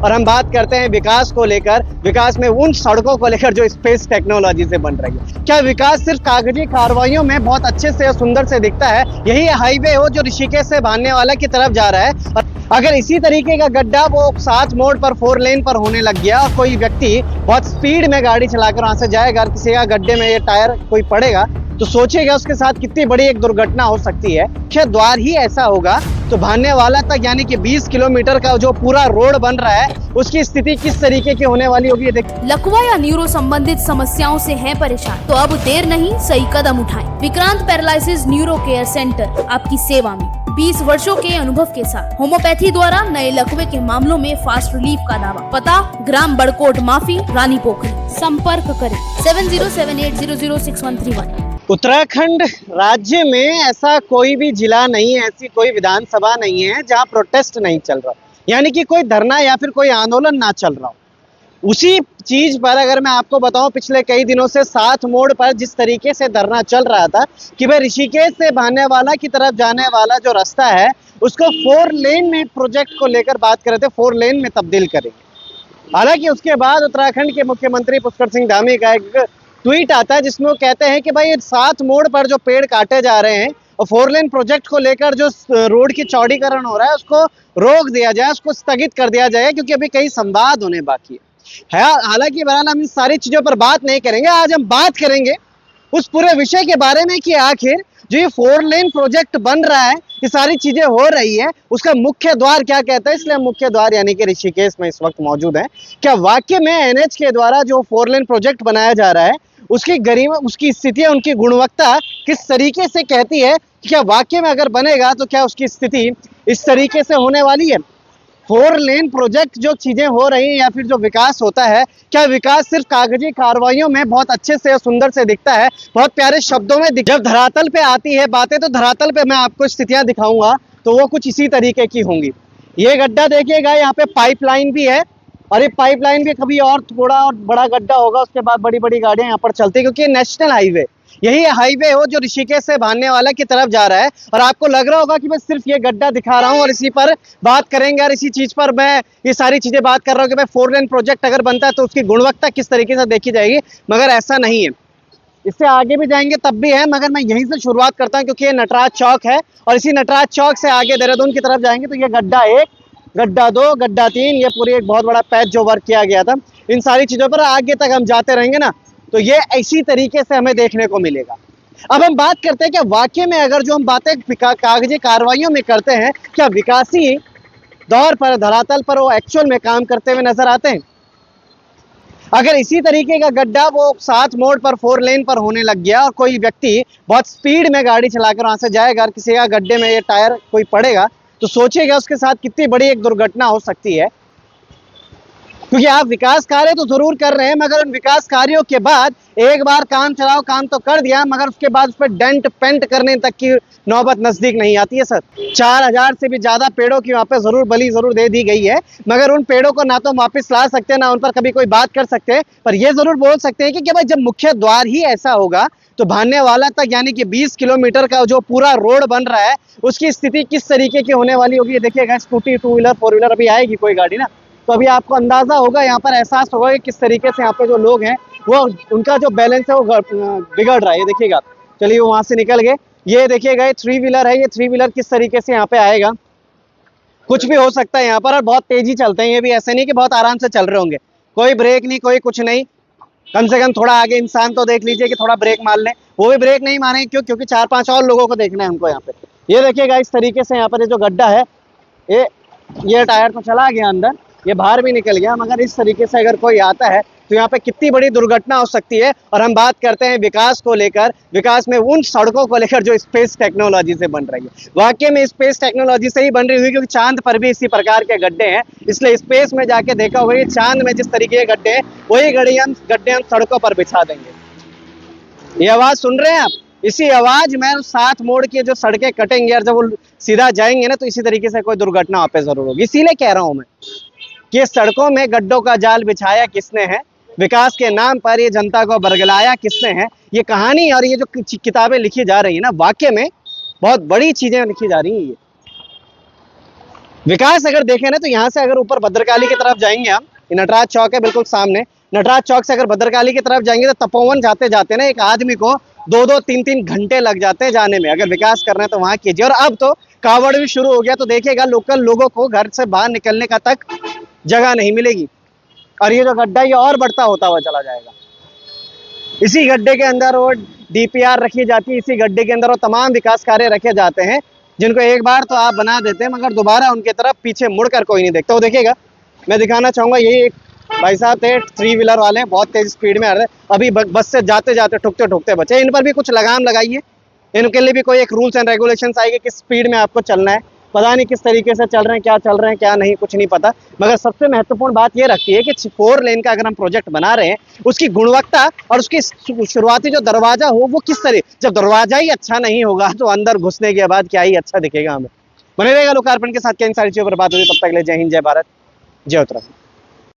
और हम बात करते हैं विकास को लेकर, विकास में उन सड़कों को लेकर जो स्पेस टेक्नोलॉजी से बन रही है। क्या विकास सिर्फ कागजी कार्रवाइयों में बहुत अच्छे से सुंदर से दिखता है? यही हाईवे हो जो ऋषिकेश से भानेवाला की तरफ जा रहा है, और अगर इसी तरीके का गड्ढा वो 7 मोड़ पर 4 लेन पर होने लग गया और कोई व्यक्ति बहुत स्पीड में गाड़ी चलाकर वहां से जाएगा, किसी का गड्ढे में ये टायर कोई पड़ेगा तो सोचेगा उसके साथ कितनी बड़ी एक दुर्घटना हो सकती है। मुख्य द्वार ही ऐसा होगा तो भानेवाला तक यानी कि 20 किलोमीटर का जो पूरा रोड बन रहा है उसकी स्थिति किस तरीके की होने वाली होगी, देख। लकवा या न्यूरो संबंधित समस्याओं से हैं परेशान तो अब देर नहीं, सही कदम उठाएं। Vikrant paralysis neuro care centre आपकी सेवा में 20 वर्षों के अनुभव के साथ होम्योपैथी द्वारा नए लकवे के मामलों में फास्ट रिलीफ का दावा। पता ग्राम बड़कोट माफी, रानी पोखरी। संपर्क करें 7078006131। उत्तराखंड राज्य में ऐसा कोई भी जिला नहीं है, ऐसी कोई विधानसभा नहीं है जहां प्रोटेस्ट नहीं चल रहा, यानी कि कोई धरना या फिर कोई आंदोलन ना चल रहा हो। उसी चीज पर अगर मैं आपको बताऊं, पिछले कई दिनों से 7 मोड़ पर जिस तरीके से धरना चल रहा था कि भाई ऋषिकेश से भानेवाला की तरफ जाने वाला जो रास्ता है उसको 4 लेन में प्रोजेक्ट को लेकर बात कर रहे थे, 4 लेन में तब्दील करेंगे। हालांकि उसके बाद उत्तराखंड के मुख्यमंत्री पुष्कर सिंह धामी का एक ट्वीट आता है जिसमें वो कहते हैं कि भाई 7 मोड़ पर जो पेड़ काटे जा रहे हैं और 4 लेन प्रोजेक्ट को लेकर जो रोड की चौड़ीकरण हो रहा है उसको रोक दिया जाए, उसको स्थगित कर दिया जाए, क्योंकि अभी कई संवाद होने बाकी है। हालांकि बहरहाल हम इन सारी चीजों पर बात नहीं करेंगे। आज हम बात करेंगे उस पूरे विषय के बारे में कि आखिर जो ये 4 लेन प्रोजेक्ट बन रहा है, ये सारी चीजें हो रही है, उसका मुख्य द्वार क्या कहता है। इसलिए हम मुख्य द्वार यानी कि ऋषिकेश में इस वक्त मौजूद है। क्या वाकई में एनएच के द्वारा जो 4 लेन प्रोजेक्ट बनाया जा रहा है उसकी गरिमा, उसकी स्थिति, उनकी गुणवत्ता किस तरीके से कहती है? क्या वाकई में अगर बनेगा तो क्या उसकी स्थिति इस तरीके से होने वाली है? 4 लेन प्रोजेक्ट जो चीजें हो रही हैं या फिर जो विकास होता है, क्या विकास सिर्फ कागजी कार्रवाइयों में बहुत अच्छे से सुंदर से दिखता है, बहुत प्यारे शब्दों में जब धरातल पे आती है बातें तो धरातल पे मैं आपको स्थितियां दिखाऊंगा तो वो कुछ इसी तरीके की होंगी। ये गड्ढा देखिएगा, यहाँ पे पाइपलाइन भी है और ये पाइपलाइन भी कभी और थोड़ा और बड़ा गड्ढा होगा, उसके बाद बड़ी बड़ी गाड़ियां यहाँ पर चलती है, क्योंकि ये नेशनल हाईवे, यही हाईवे हो जो ऋषिकेश से भानेवाला की तरफ जा रहा है। और आपको लग रहा होगा कि मैं सिर्फ ये गड्ढा दिखा रहा हूँ और इसी पर बात करेंगे और इसी चीज पर मैं ये सारी चीजें बात कर रहा हूँ कि भाई 4 लेन प्रोजेक्ट अगर बनता है तो उसकी गुणवत्ता किस तरीके से देखी जाएगी, मगर ऐसा नहीं है। इससे आगे भी जाएंगे तब भी है, मगर मैं यहीं से शुरुआत करता हूँ क्योंकि ये नटराज चौक है और इसी नटराज चौक से आगे देहरादून की तरफ जाएंगे तो ये गड्ढा 1, गड्ढा 2, गड्ढा 3, ये पूरी एक बहुत बड़ा पैच जो वर्क किया गया था। इन सारी चीजों पर आगे तक हम जाते रहेंगे ना तो ये इसी तरीके से हमें देखने को मिलेगा। अब हम बात करते हैं कि वाकई में अगर जो हम बातें कागजी कार्रवाइयों में करते हैं, क्या विकासी दौर पर धरातल पर वो एक्चुअल में काम करते हुए नजर आते हैं? अगर इसी तरीके का गड्ढा वो 7 मोड़ पर 4 लेन पर होने लग गया और कोई व्यक्ति बहुत स्पीड में गाड़ी चलाकर वहां से जाएगा, किसी का गड्ढे में ये टायर कोई पड़ेगा तो सोचेगा उसके साथ कितनी बड़ी एक दुर्घटना हो सकती है। क्योंकि आप विकास कार्य तो जरूर कर रहे हैं, मगर उन विकास कार्यों के बाद एक बार काम चलाओ, काम तो कर दिया, मगर उसके बाद उस पर डेंट पेंट करने तक की नौबत नजदीक नहीं आती है। सर 4000 से भी ज्यादा पेड़ों की वहां पे जरूर बलि जरूर दे दी गई है, मगर उन पेड़ों को ना तो वापिस ला सकते, ना उन पर कभी कोई बात कर सकते, पर ये जरूर बोल सकते हैं कि भाई जब मुख्य द्वार ही ऐसा होगा तो भानेवाला तक यानी कि 20 किलोमीटर का जो पूरा रोड बन रहा है उसकी स्थिति किस तरीके की होने वाली होगी। देखिएगा स्कूटी, 2 व्हीलर, 4 व्हीलर अभी आएगी कोई गाड़ी ना, तो अभी आपको अंदाजा होगा, यहाँ पर एहसास होगा कि किस तरीके से यहाँ पे जो लोग हैं वो उनका जो बैलेंस है वो बिगड़ रहा है। ये देखिएगा, चलिए वो वहां से निकल गए। ये देखिएगा ये 3 व्हीलर है, ये 3 व्हीलर किस तरीके से यहाँ पे आएगा, कुछ भी हो सकता है यहाँ पर। और बहुत तेजी चलते हैं ये भी, ऐसे नहीं कि बहुत आराम से चल रहे होंगे, कोई ब्रेक नहीं, कोई कुछ नहीं। कम से कम थोड़ा आगे इंसान तो देख लीजिए कि थोड़ा ब्रेक मार लें, वो भी ब्रेक नहीं मारेंगे। क्यों? क्योंकि 4-5 और लोगों को देखना है उनको यहाँ पे। ये देखिएगा इस तरीके से यहाँ पर ये जो गड्ढा है, ये टायर तो चला गया अंदर, ये बाहर भी निकल गया, मगर इस तरीके से अगर कोई आता है तो यहाँ पे कितनी बड़ी दुर्घटना हो सकती है। और हम बात करते हैं विकास को लेकर, विकास में उन सड़कों को लेकर जो स्पेस टेक्नोलॉजी से बन रही है। वाकई में स्पेस टेक्नोलॉजी से ही बन रही हुई, क्योंकि चांद पर भी इसी प्रकार के गड्ढे हैं, इसलिए स्पेस में जाके देखा हुआ चांद में जिस तरीके के गड्ढे हैं वही गड्ढे हम सड़कों पर बिछा देंगे। ये आवाज सुन रहे हैं आप? इसी आवाज में 7 मोड़ की जो सड़कें कटेंगे और जब वो सीधा जाएंगे ना तो इसी तरीके से कोई दुर्घटना वहां पे जरूर होगी। इसीलिए कह रहा हूं मैं कि सड़कों में गड्ढों का जाल बिछाया किसने है, विकास के नाम पर ये जनता को बरगलाया किसने है। ये कहानी और ये जो किताबें लिखी जा रही है ना, वाकई में बहुत बड़ी चीजें लिखी जा रही हैं। विकास अगर देखें ना तो यहाँ से अगर ऊपर भद्रकाली की तरफ जाएंगे हम, ये नटराज चौक है बिल्कुल सामने, नटराज चौक से अगर भद्रकाली की तरफ जाएंगे तो तपोवन जाते जाते ना एक आदमी को 2-2 3-3 घंटे लग जाते हैं जाने में। अगर विकास करना है तो वहां कीजिए। और अब तो कावड़ भी शुरू हो गया, तो देखिएगा लोकल लोगों को घर से बाहर निकलने का तक जगह नहीं मिलेगी, और ये जो गड्ढा ये और बढ़ता होता हुआ चला जाएगा। इसी गड्ढे के अंदर वो डीपीआर रखी जाती है, इसी गड्ढे के अंदर वो तमाम विकास कार्य रखे जाते हैं, जिनको एक बार तो आप बना देते हैं मगर दोबारा उनके तरफ पीछे मुड़कर कोई नहीं देखता। वो देखिएगा, मैं दिखाना चाहूंगा, यही एक भाई साहब थे 3 व्हीलर वाले, बहुत तेज स्पीड में आ रहे थे, अभी बस से जाते जाते ठुकते ठुकते बचे। इन पर भी कुछ लगाम लगाइए, इनके लिए भी कोई एक रूल्स एंड रेगुलेशंस आएगी किस स्पीड में आपको चलना है। पता नहीं किस तरीके से चल रहे हैं, क्या चल रहे हैं क्या नहीं, कुछ नहीं पता। मगर सबसे महत्वपूर्ण बात ये रखती है कि 4 लेन का अगर हम प्रोजेक्ट बना रहे हैं, उसकी गुणवत्ता और उसकी शुरुआती जो दरवाजा हो वो किस तरह, जब दरवाजा ही अच्छा नहीं होगा तो अंदर घुसने के बाद क्या ही अच्छा दिखेगा हमें। बने रहेगा लोकार्पण के साथ, क्या इन सारी चीजों पर बात होगी। तब तक ले जय हिंद, जय भारत, जय उत्तराखंड।